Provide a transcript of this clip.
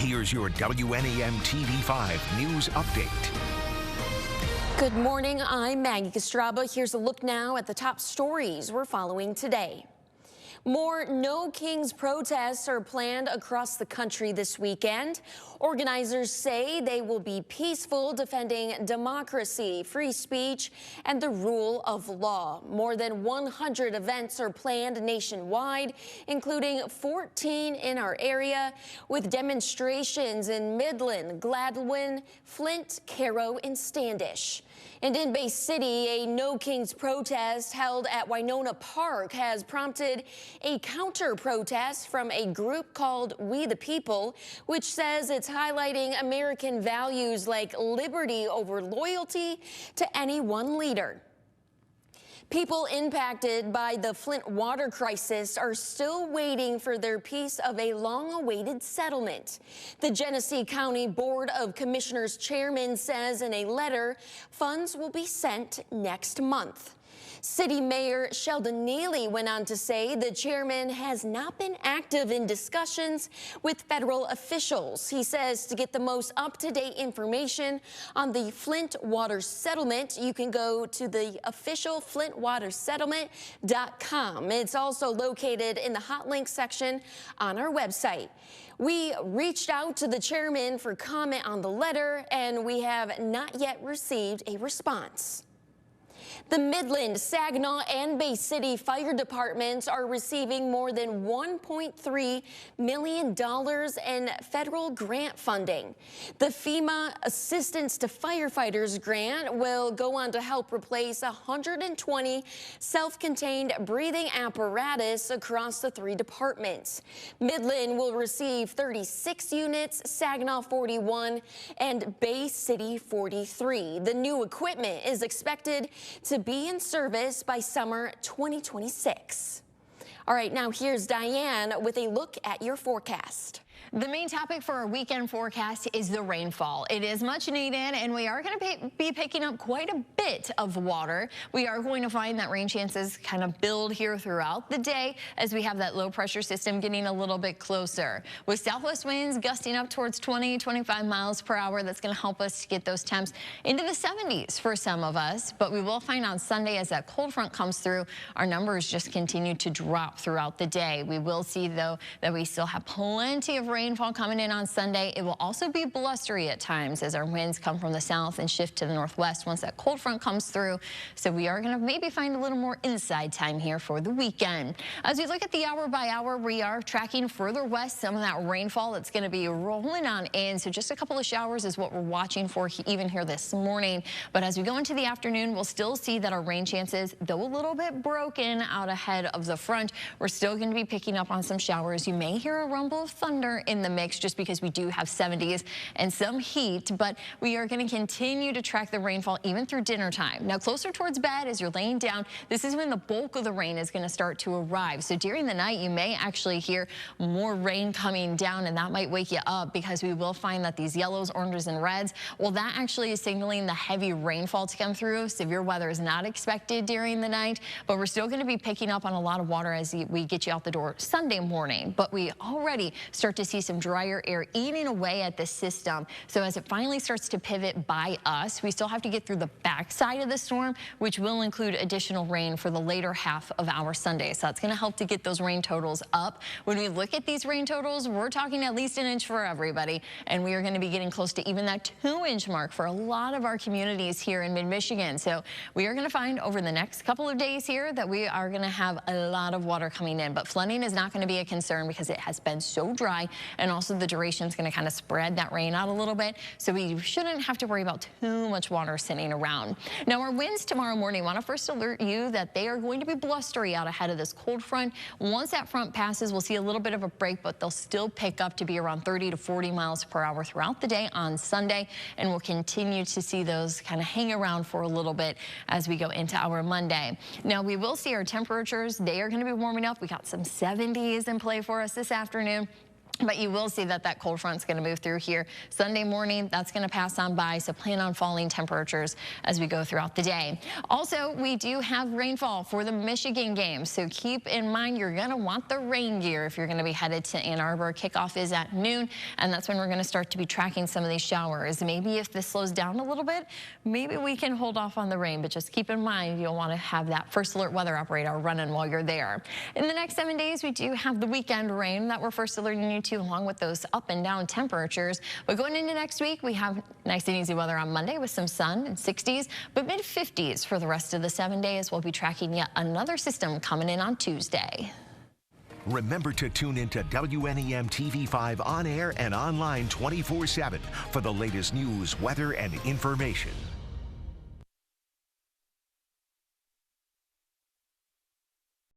Here's your WNEM TV5 News Update. Good morning, I'm Maggie Castraba. Here's a look now at the top stories we're following today. More No Kings protests are planned across the country this weekend. Organizers say they will be peaceful, defending democracy, free speech, and the rule of law. More than 100 events are planned nationwide, including 14 in our area, with demonstrations in Midland, Gladwin, Flint, Cairo, and Standish. And in Bay City, a No Kings protest held at Winona Park has prompted a counter-protest from a group called We the People, which says it's highlighting American values like liberty over loyalty to any one leader. People impacted by the Flint water crisis are still waiting for their piece of a long-awaited settlement. The Genesee County Board of Commissioners chairman says in a letter funds will be sent next month. City Mayor Sheldon Neely went on to say the chairman has not been active in discussions with federal officials. He says to get the most up-to-date information on the Flint water settlement, you can go to the official flintwatersettlement.com. It's also located in the hot link section on our website. We reached out to the chairman for comment on the letter, and we have not yet received a response. The Midland, Saginaw, and Bay City fire departments are receiving more than $1.3 million in federal grant funding. The FEMA Assistance to Firefighters grant will go on to help replace 120 self-contained breathing apparatus across the 3 departments. Midland will receive 36 units, Saginaw 41, and Bay City 43. The new equipment is expected to be in service by summer 2026. All right, now here's Diane with a look at your forecast. The main topic for our weekend forecast is the rainfall. It is much needed, and we are going to be picking up quite a bit of water. We are going to find that rain chances kind of build here throughout the day as we have that low pressure system getting a little bit closer. With southwest winds gusting up towards 20-25 miles per hour, that's going to help us get those temps into the 70s for some of us. But we will find on Sunday as that cold front comes through, our numbers just continue to drop throughout the day. We will see, though, that we still have plenty of rainfall coming in on Sunday. It will also be blustery at times as our winds come from the south and shift to the northwest once that cold front comes through. So we are going to maybe find a little more inside time here for the weekend. As we look at the hour by hour, we are tracking further west some of that rainfall that's going to be rolling on in. So just a couple of showers is what we're watching for even here this morning. But as we go into the afternoon, we'll still see that our rain chances, though a little bit broken out ahead of the front, we're still going to be picking up on some showers. You may hear a rumble of thunder in the mix just because we do have 70s and some heat, but we are going to continue to track the rainfall even through dinner time. Now closer towards bed as you're laying down, this is when the bulk of the rain is going to start to arrive. So during the night, you may actually hear more rain coming down, and that might wake you up because we will find that these yellows, oranges, and reds, well, that actually is signaling the heavy rainfall to come through. Severe weather is not expected during the night, but we're still going to be picking up on a lot of water as we get you out the door Sunday morning. But we already start to see some drier air eating away at the system. So as it finally starts to pivot by us, we still have to get through the backside of the storm, which will include additional rain for the later half of our Sunday. So that's going to help to get those rain totals up. When we look at these rain totals, we're talking at least an inch for everybody, and we are going to be getting close to even that 2-inch mark for a lot of our communities here in mid-Michigan. So we are going to find over the next couple of days here that we are going to have a lot of water coming in, but flooding is not going to be a concern because it has been so dry, and also the duration is going to kind of spread that rain out a little bit, so we shouldn't have to worry about too much water sitting around. Now our winds tomorrow morning, I want to first alert you that they are going to be blustery out ahead of this cold front. Once that front passes, we'll see a little bit of a break, but they'll still pick up to be around 30 to 40 miles per hour throughout the day on Sunday, and we'll continue to see those kind of hang around for a little bit as we go into our Monday. Now we will see our temperatures. They are going to be warming up. We got some 70s in play for us this afternoon. But you will see that that cold front's going to move through here. Sunday morning, that's going to pass on by, so plan on falling temperatures as we go throughout the day. Also, we do have rainfall for the Michigan game, so keep in mind you're going to want the rain gear if you're going to be headed to Ann Arbor. Kickoff is at noon, and that's when we're going to start to be tracking some of these showers. Maybe if this slows down a little bit, maybe we can hold off on the rain, but just keep in mind you'll want to have that first alert weather operator running while you're there. In the next 7 days, we do have the weekend rain that we're first alerting you to, along with those up and down temperatures. But going into next week, we have nice and easy weather on Monday with some sun and 60s, but mid-50s for the rest of the 7 days. We'll be tracking yet another system coming in on Tuesday. Remember to tune into WNEM TV5 on air and online 24/7 for the latest news, weather, and information.